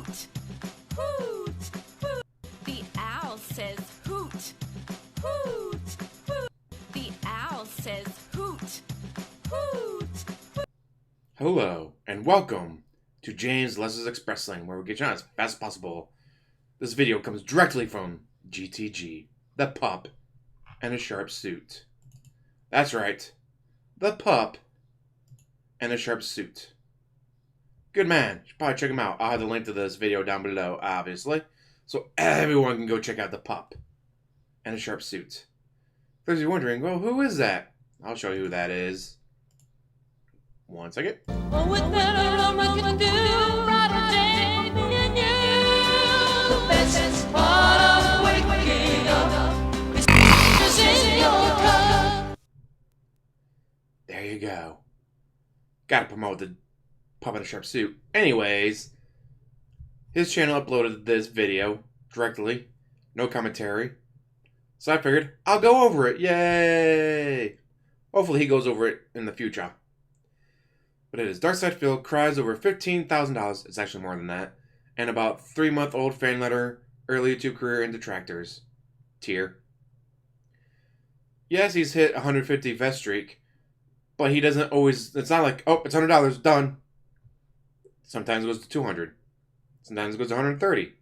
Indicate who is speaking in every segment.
Speaker 1: hoot, hoot, hoot. The owl says hoot, hoot, hoot. The owl says hoot, hoot, hoot.
Speaker 2: Hello, and welcome to James Less's Express Lane, where we get you on as fast as possible. This video comes directly from GTG, the pup, and a sharp suit. That's right, the pup and a sharp suit. Good man. You should probably check him out. I'll have the link to this video down below, obviously, so everyone can go check out the pup and a sharp suit. If you're wondering, well, who is that? I'll show you who that is. One second.
Speaker 3: Oh, with that love I can do right away, me and you. The best part of waking up is in your cup.
Speaker 2: There you go. Gotta promote the pup in a sharp suit. Anyways, his channel uploaded this video directly. No commentary. So I figured, I'll go over it. Yay! Hopefully he goes over it in the future. But it is Darkside Phil cries over $15,000. It's actually more than that. And about 3-month-old fan letter, early YouTube career in detractors. Tier. Yes, he's hit 150 vest streak. But he doesn't always... It's not like, oh, it's $100, done. Sometimes it goes to 200. Sometimes it goes to 130.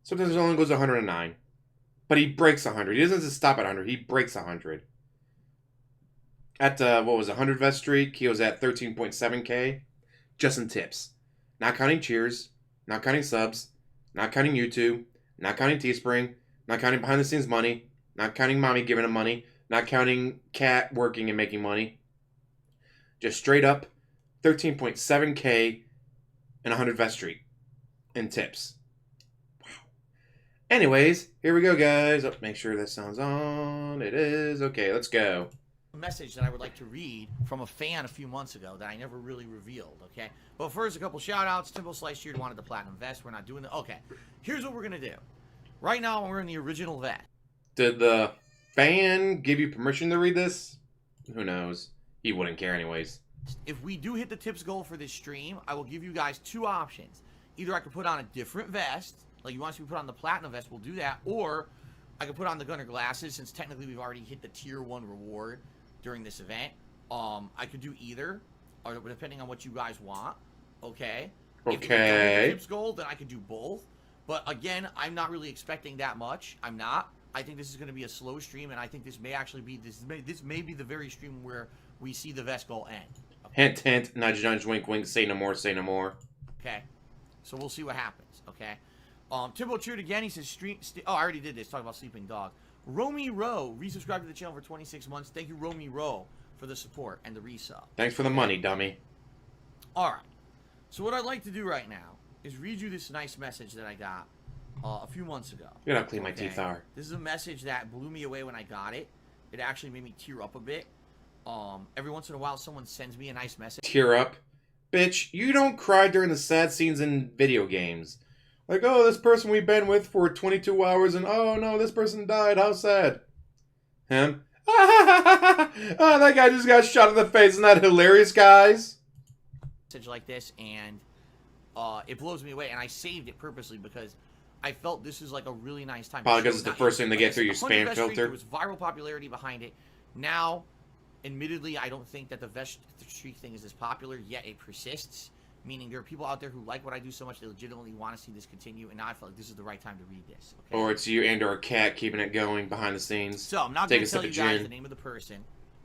Speaker 2: Sometimes it only goes to 109. But he breaks 100. He doesn't just stop at 100. He breaks 100. At, what was it, 100 vest streak, he was at 13.7k. Just in tips. Not counting cheers. Not counting subs. Not counting YouTube. Not counting Teespring. Not counting behind the scenes money. Not counting mommy giving him money. Not counting cat working and making money. Just straight up 13.7k and 100 vest streak in tips. Wow. Anyways, here we go, guys. Oh, make sure that sounds on. It is. Okay, let's go.
Speaker 4: A message that I would like to read from a fan a few months ago that I never really revealed, okay? But first, a couple shout-outs. Timbo Slice Sheard wanted the Platinum Vest. We're not doing the... Okay, here's what we're going to do. Right now, we're in the original vest.
Speaker 2: Did the fan give you permission to read this? Who knows? He wouldn't care anyways.
Speaker 4: If we do hit the tips goal for this stream, I will give you guys two options. Either I could put on a different vest, like you want us to put on the Platinum Vest, we'll do that, or I could put on the Gunner Glasses, since technically we've already hit the Tier 1 reward during this event. I could do either, or depending on what you guys want, okay? If we don't hit the tips goal, then I could do both. But again, I'm not really expecting that much. I'm not. I think this is going to be a slow stream, and I think this may actually be, this may be the very stream where we see the vest goal end. Okay?
Speaker 2: Hint, hint, nudge, nudge, wink, wink, say no more, say no more.
Speaker 4: Okay, so we'll see what happens, okay? Timbo cheered again, he says, oh, I already did this, talk about Sleeping Dog. Romy Rowe, resubscribed to the channel for 26 months. Thank you, Romy Rowe, for the support and the resub.
Speaker 2: Thanks for the money, dummy.
Speaker 4: Alright, so what I'd like to do right now is read you this nice message that I got a few months ago.
Speaker 2: Look at how clean my teeth are.
Speaker 4: This is a message that blew me away when I got it. It actually made me tear up a bit. Every once in a while, someone sends me a nice message.
Speaker 2: Tear up? Bitch, you don't cry during the sad scenes in video games. Like, oh, this person we've been with for 22 hours and, oh, no, this person died. How sad. Him? Oh, that guy just got shot in the face. Isn't that hilarious, guys?
Speaker 4: Message like this, and it blows me away. And I saved it purposely because I felt this is like a really nice time.
Speaker 2: Probably because it's the first thing to get through your spam filter.
Speaker 4: There was viral popularity behind it. Now, admittedly, I don't think that the vest streak thing is as popular, yet it persists. Meaning there are people out there who like what I do so much they legitimately want to see this continue, and now I feel like this is the right time to read this. Okay?
Speaker 2: Or it's you and or a cat keeping it going behind the scenes.
Speaker 4: So I'm not going to tell you guys the name of the person,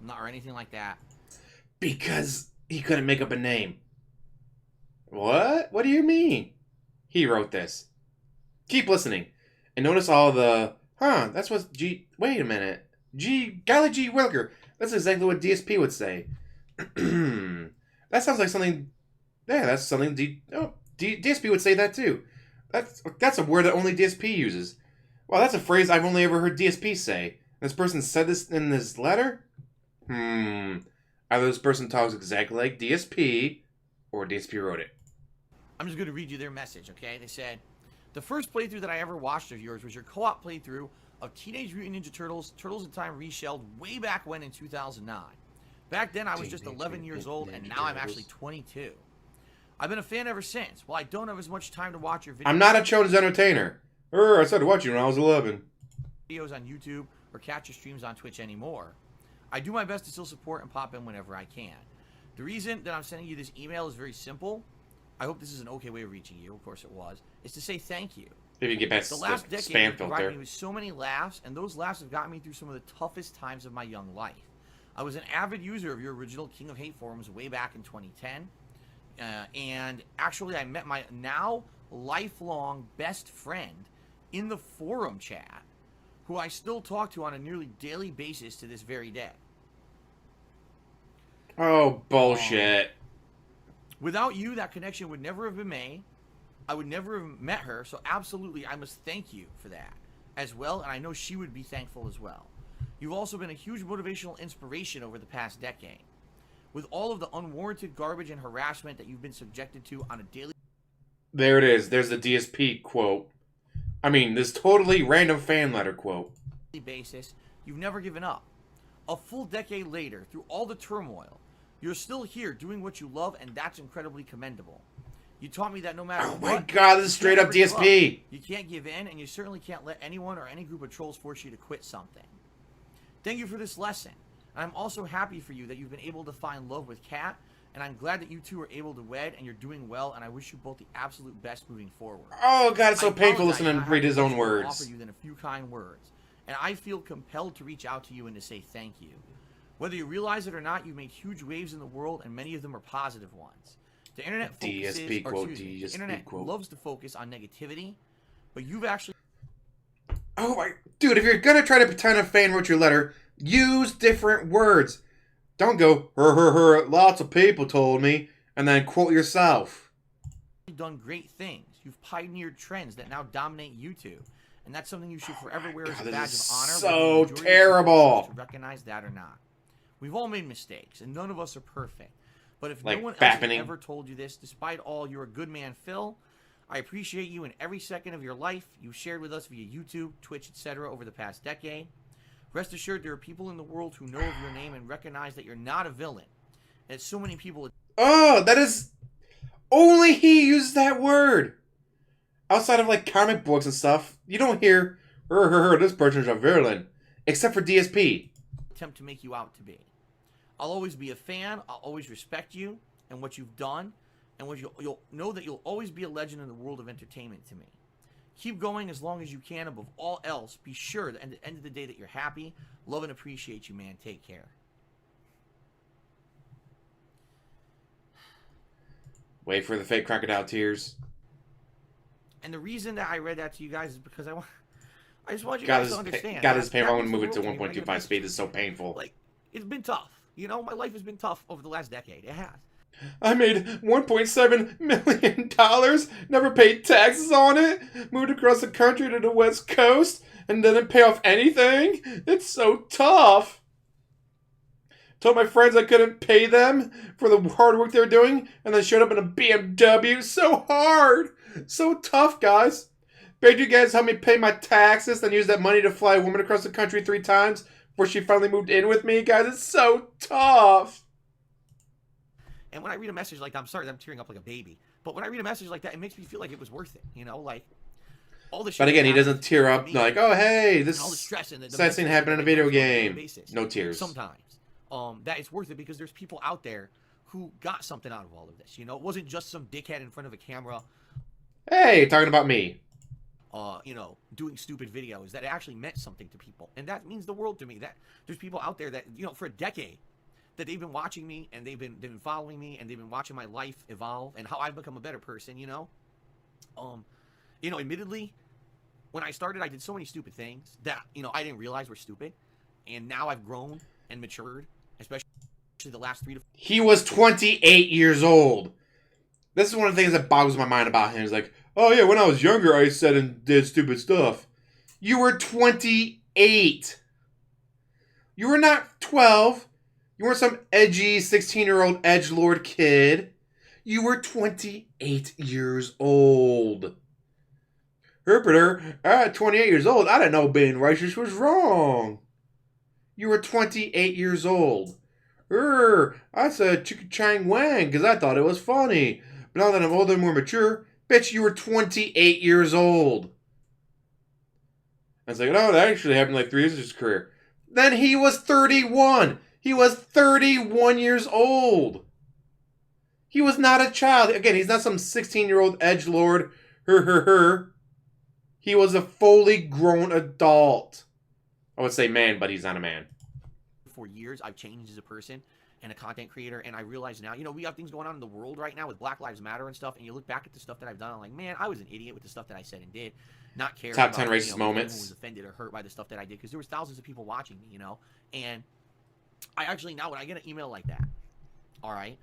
Speaker 4: or anything like that.
Speaker 2: Because he couldn't make up a name. What? What do you mean? He wrote this. Keep listening. And notice all the, that's what wait a minute. Guy like G. Wilker. That's exactly what DSP would say. That sounds like something... Yeah, that's something DSP would say that too. That's a word that only DSP uses. Wow, that's a phrase I've only ever heard DSP say. This person said this in this letter? Either this person talks exactly like DSP, or DSP wrote it.
Speaker 4: I'm just going to read you their message, okay? They said, the first playthrough that I ever watched of yours was your co-op playthrough of Teenage Mutant Ninja Turtles, Turtles in Time Reshelled way back when in 2009. Back then I was just 11 years old, and now I'm actually 22. I've been a fan ever since. While I don't have as much time to watch your videos.
Speaker 2: I'm not a children's entertainer. I started watching when I was 11.
Speaker 4: Videos on YouTube or catch your streams on Twitch anymore. I do my best to still support and pop in whenever I can. The reason that I'm sending you this email is very simple. I hope this is an okay way of reaching you. Of course it was. Is to say thank you.
Speaker 2: If you get past
Speaker 4: The last
Speaker 2: the
Speaker 4: decade
Speaker 2: spam
Speaker 4: has provided
Speaker 2: filter.
Speaker 4: me with so many laughs, and those laughs have gotten me through some of the toughest times of my young life. I was an avid user of your original King of Hate forums way back in 2010. And actually, I met my now lifelong best friend in the forum chat, who I still talk to on a nearly daily basis to this very day.
Speaker 2: Oh, bullshit.
Speaker 4: Without you, that connection would never have been made. I would never have met her, so absolutely, I must thank you for that as well, and I know she would be thankful as well. You've also been a huge motivational inspiration over the past decade. With all of the unwarranted garbage and harassment that you've been subjected to on a daily
Speaker 2: There it is. There's the DSP quote. I mean, this totally random fan letter quote.
Speaker 4: basis, you've never given up. A full decade later, through all the turmoil, you're still here doing what you love, and that's incredibly commendable. You taught me that no matter
Speaker 2: Oh
Speaker 4: what,
Speaker 2: my god, this is
Speaker 4: you
Speaker 2: straight
Speaker 4: can't
Speaker 2: up
Speaker 4: ever give up.
Speaker 2: DSP.
Speaker 4: You can't give in, and you certainly can't let anyone or any group of trolls force you to quit something. Thank you for this lesson. And I'm also happy for you that you've been able to find love with Kat, and I'm glad that you two are able to wed, and you're doing well, and I wish you both the absolute best moving forward.
Speaker 2: Oh god, it's so
Speaker 4: I
Speaker 2: painful
Speaker 4: apologize
Speaker 2: listening
Speaker 4: not
Speaker 2: to read his
Speaker 4: having
Speaker 2: own
Speaker 4: much more to
Speaker 2: words.
Speaker 4: offer you than a few kind words, and I feel compelled to reach out to you and to say thank you. Whether you realize it or not, you've made huge waves in the world, and many of them are positive ones. The internet focuses,
Speaker 2: DSP
Speaker 4: or
Speaker 2: quote,
Speaker 4: excuse me, the
Speaker 2: DSP
Speaker 4: internet
Speaker 2: quote.
Speaker 4: loves to focus on negativity, but you've actually
Speaker 2: Oh my... Dude, if you're gonna try to pretend a fan wrote your letter, use different words. Don't go, lots of people told me, and then quote yourself.
Speaker 4: done great things. You've pioneered trends that now dominate YouTube, and that's something you should forever wear as
Speaker 2: God,
Speaker 4: a
Speaker 2: this
Speaker 4: badge
Speaker 2: is
Speaker 4: of honor.
Speaker 2: so
Speaker 4: whether the majority of people
Speaker 2: terrible.
Speaker 4: choose to recognize that or not. We've all made mistakes, and none of us are perfect. But if
Speaker 2: Like
Speaker 4: no one else has
Speaker 2: fappening.
Speaker 4: ever told you this, despite all, you're a good man, Phil. I appreciate you in every second of your life you've shared with us via YouTube, Twitch, etc. over the past decade. Rest assured, there are people in the world who know of your name and recognize that you're not a villain. And so many people.
Speaker 2: Oh, that is... Only he uses that word. Outside of, like, comic books and stuff, you don't hear, this person's a villain. Except for DSP.
Speaker 4: Attempt to make you out to be. I'll always be a fan. I'll always respect you and what you've done, and what you'll know that you'll always be a legend in the world of entertainment to me. Keep going as long as you can. Above all else, be sure that at the end of the day that you're happy. Love and appreciate you, man. Take care.
Speaker 2: Wait for the fake crocodile tears.
Speaker 4: And the reason that I read that to you guys is because I just want you
Speaker 2: God,
Speaker 4: guys
Speaker 2: this
Speaker 4: to understand.
Speaker 2: God, this is
Speaker 4: that
Speaker 2: painful. I'm
Speaker 4: means
Speaker 2: gonna
Speaker 4: the
Speaker 2: move it to
Speaker 4: world me when I get a
Speaker 2: 1.25
Speaker 4: message
Speaker 2: speed.
Speaker 4: from
Speaker 2: It's so
Speaker 4: you.
Speaker 2: painful.
Speaker 4: Like, it's been tough. You know, my life has been tough over the last decade. It has.
Speaker 2: I made $1.7 million, never paid taxes on it, moved across the country to the West Coast, and didn't pay off anything. It's so tough. Told my friends I couldn't pay them for the hard work they were doing, and then showed up in a BMW. So hard. So tough, guys. Begged you guys help me pay my taxes, then use that money to fly a woman across the country 3 times before she finally moved in with me. Guys, it's so tough.
Speaker 4: And when I read a message like that, I'm sorry, I'm tearing up like a baby. But when I read a message like that, it makes me feel like it was worth it. You know, like all the shit.
Speaker 2: But again, he
Speaker 4: that
Speaker 2: doesn't
Speaker 4: happens
Speaker 2: tear
Speaker 4: to
Speaker 2: up
Speaker 4: me,
Speaker 2: like, oh, hey, this
Speaker 4: and all the stress and the
Speaker 2: sad scene happened in a video game. No tears.
Speaker 4: Sometimes, that it's worth it because there's people out there who got something out of all of this. You know, it wasn't just some dickhead in front of a camera.
Speaker 2: Hey, talking about me.
Speaker 4: You know, doing stupid videos that actually meant something to people, and that means the world to me. That there's people out there that, you know, for a decade, that they've been watching me and they've been following me and they've been watching my life evolve and how I've become a better person. You know, admittedly, when I started, I did so many stupid things that, you know, I didn't realize were stupid, and now I've grown and matured, especially the last 3 to 4
Speaker 2: He was 28 years old. This is one of the things that boggles my mind about him. He's like, oh yeah, when I was younger, I said and did stupid stuff. You were 28. You were not 12. You weren't some edgy 16-year-old edgelord kid. You were 28 years old. Herpeter, at 28 years old, I didn't know being righteous was wrong. You were 28 years old. I said chicka chang wang because I thought it was funny. But now that I'm older and more mature, bitch, you were 28 years old. I was like, no, that actually happened like 3 years of his career. Then he was 31. He was 31 years old. He was not a child. Again, he's not some 16-year-old edgelord. He was a fully grown adult. I would say man, but he's not a man.
Speaker 4: For years, I've changed as a person and a content creator, and I realize now, we have things going on in the world right now with Black Lives Matter and stuff, and you look back at the stuff that I've done, I'm like, man, I was an idiot with the stuff that I said and did, not caring
Speaker 2: Top 10
Speaker 4: about,
Speaker 2: racist moments.
Speaker 4: If anyone was offended or hurt by the stuff that I did, because there was thousands of people watching me, and I actually, now when I get an email like that, all right,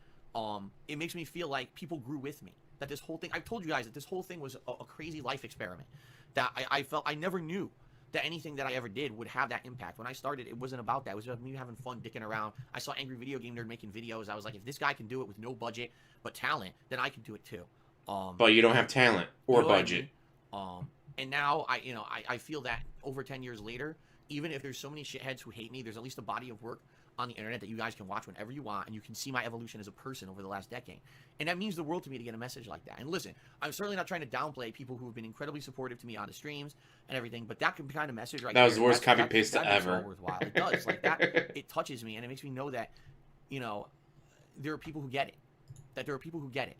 Speaker 4: it makes me feel like people grew with me, that this whole thing, I've told you guys that this whole thing was a crazy life experiment, that I felt I never knew that anything that I ever did would have that impact. When I started, it wasn't about that. It was about me having fun, dicking around. I saw Angry Video Game Nerd making videos. I was like, if this guy can do it with no budget but talent, then I can do it too.
Speaker 2: But you don't have talent or budget.
Speaker 4: And now I feel that over 10 years later, even if there's so many shitheads who hate me, there's at least a body of work on the internet that you guys can watch whenever you want, and you can see my evolution as a person over the last decade. And that means the world to me to get a message like that. And listen, I'm certainly not trying to downplay people who have been incredibly supportive to me on the streams and everything, but that kind of message right there.
Speaker 2: That was the worst copy paste ever.
Speaker 4: Worthwhile. It does. Like that, it touches me, and it makes me know that, there are people who get it. That there are people who get it.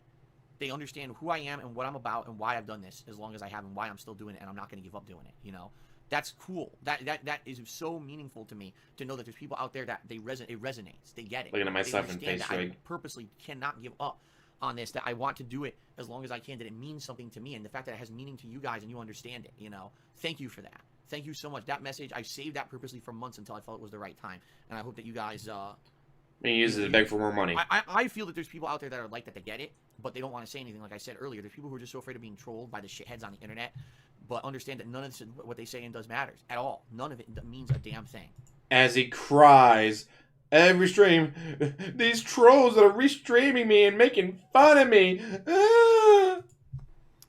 Speaker 4: They understand who I am and what I'm about and why I've done this as long as I have and why I'm still doing it, and I'm not going to give up doing it, That's cool. That is so meaningful to me to know that there's people out there that it resonates. They get it.
Speaker 2: Looking at myself in face,
Speaker 4: I purposely cannot give up on this. That I want to do it as long as I can. That it means something to me, and the fact that it has meaning to you guys and you understand it. Thank you for that. Thank you so much. That message, I saved that purposely for months until I felt it was the right time, and I hope that you guys.
Speaker 2: He uses it to beg for more money.
Speaker 4: I feel that there's people out there that are like that. They get it, but they don't want to say anything. Like I said earlier, there's people who are just so afraid of being trolled by the shitheads on the internet. But understand that none of this, what they say and does matters at all. None of it means a damn thing.
Speaker 2: As he cries every stream, these trolls that are restreaming me and making fun of me. Ah!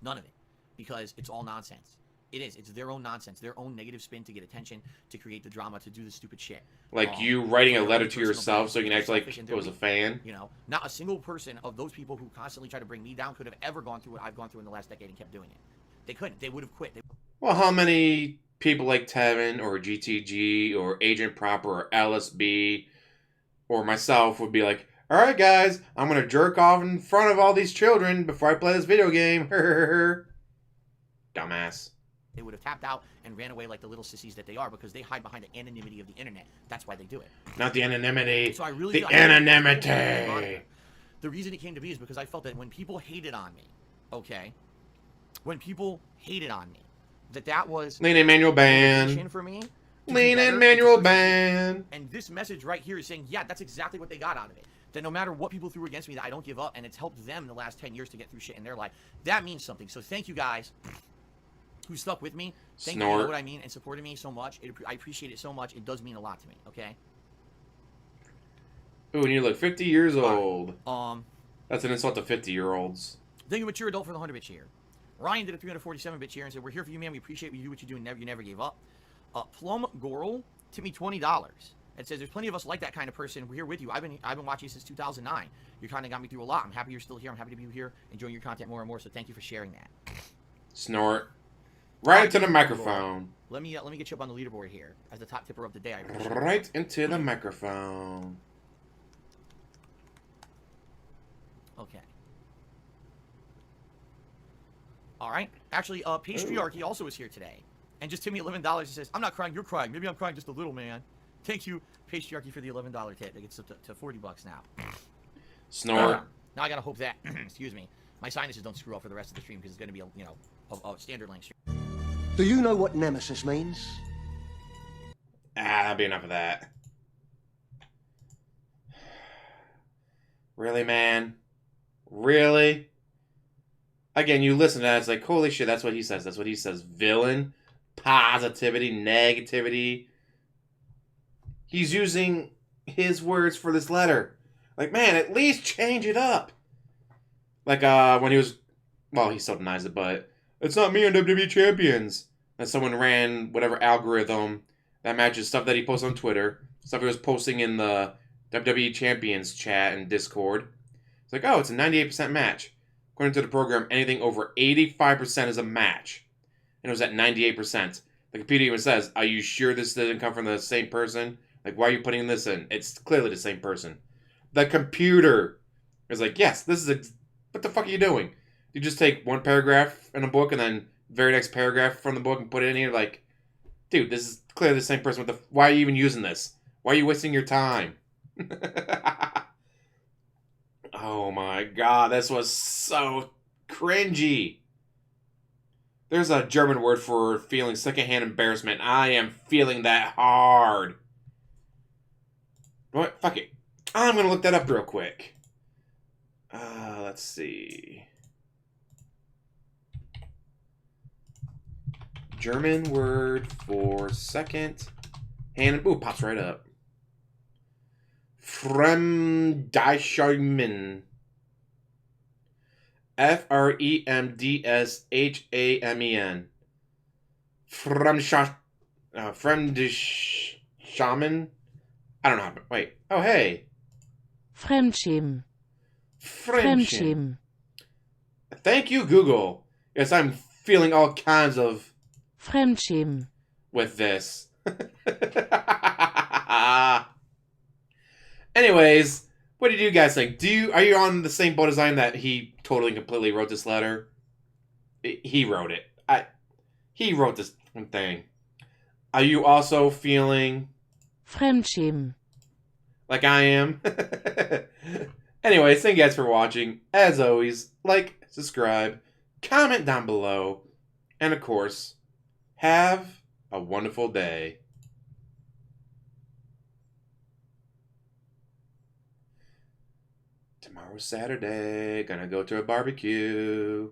Speaker 4: None of it. Because it's all nonsense. It is. It's their own nonsense. Their own negative spin to get attention, to create the drama, to do the stupid shit.
Speaker 2: Like you writing a letter to yourself so you can act like it was a fan.
Speaker 4: Not a single person of those people who constantly try to bring me down could have ever gone through what I've gone through in the last decade and kept doing it. They couldn't. They would have quit.
Speaker 2: Well, how many people like Tevin or GTG or Agent Proper or LSB or myself would be like, all right, guys, I'm going to jerk off in front of all these children before I play this video game. Dumbass.
Speaker 4: They would have tapped out and ran away like the little sissies that they are because they hide behind the anonymity of the internet. That's why they do it.
Speaker 2: Not the anonymity.
Speaker 4: So I really
Speaker 2: anonymity.
Speaker 4: The reason it came to be is because I felt that when people hated on me, okay, when people hated on me, that was
Speaker 2: Lean in manual ban.
Speaker 4: For me.
Speaker 2: Lean in manual ban.
Speaker 4: And this message right here is saying, yeah, that's exactly what they got out of it. That no matter what people threw against me, that I don't give up, and it's helped them in the last 10 years to get through shit in their life. That means something. So thank you guys who stuck with me. Thank you, you know what I mean, and supported me so much. I appreciate it so much. It does mean a lot to me, okay?
Speaker 2: Ooh, and you look 50 years old.
Speaker 4: Right.
Speaker 2: That's an insult to 50-year-olds.
Speaker 4: Thank you, Mature Adult, for the 100-bit cheer. Ryan did a 347-bit cheer and said, we're here for you, man. We appreciate you do what you do and you never gave up. Plum Goral tipped me $20. It says, there's plenty of us like that kind of person. We're here with you. I've been watching since 2009. You kind of got me through a lot. I'm happy you're still here. I'm happy to be here, enjoying your content more and more. So thank you for sharing that.
Speaker 2: Snort. Right into the microphone.
Speaker 4: Let me get you up on the leaderboard here as the top tipper of the day. I appreciate
Speaker 2: right into the microphone.
Speaker 4: Okay. All right. Actually, Patriarchy also is here today. And just tipped me $11. He says, I'm not crying, you're crying. Maybe I'm crying just a little, man. Thank you, Patriarchy, for the $11 tip. It gets to $40 now.
Speaker 2: Snort.
Speaker 4: Now I gotta hope that, excuse me, my sinuses don't screw up for the rest of the stream because it's gonna be a standard length stream.
Speaker 5: Do you know what nemesis means?
Speaker 2: That'll be enough of that. Really, man? Really? Again, you listen to that, it's like, holy shit, that's what he says. That's what he says. Villain, positivity, negativity. He's using his words for this letter. Like, man, at least change it up. Like, when he was... Well, he still denies it, but... It's not me on WWE Champions. And someone ran whatever algorithm that matches stuff that he posts on Twitter. Stuff he was posting in the WWE Champions chat and Discord. It's like, oh, it's a 98% match. According to the program, anything over 85% is a match. And it was at 98%. The computer even says, are you sure this didn't come from the same person? Like, why are you putting this in? It's clearly the same person. The computer is like, yes, this is... what the fuck are you doing? You just take one paragraph in a book and then very next paragraph from the book and put it in here? Like, dude, this is clearly the same person. Why are you even using this? Why are you wasting your time? Oh my god, this was so cringy. There's a German word for feeling secondhand embarrassment. I am feeling that hard. What? Fuck it. I'm gonna look that up real quick. Let's see. German word for second hand. Ooh, pops right up. Fremdschämen. Fremdshamen. Fremdschämen. I don't know how to... wait. Oh, hey.
Speaker 6: Fremdschämen.
Speaker 2: Fremdschämen. Thank you, Google. Yes, I'm feeling all kinds of...
Speaker 6: Fremdschämen.
Speaker 2: with this. Anyways, what did you guys think? Are you on the same boat as I am that he totally and completely wrote this letter? He wrote it. He wrote this thing. Are you also feeling
Speaker 6: Fremdschämen.
Speaker 2: like I am? Anyways, thank you guys for watching. As always, like, subscribe, comment down below, and of course, have a wonderful day. Tomorrow's Saturday. Gonna go to a barbecue.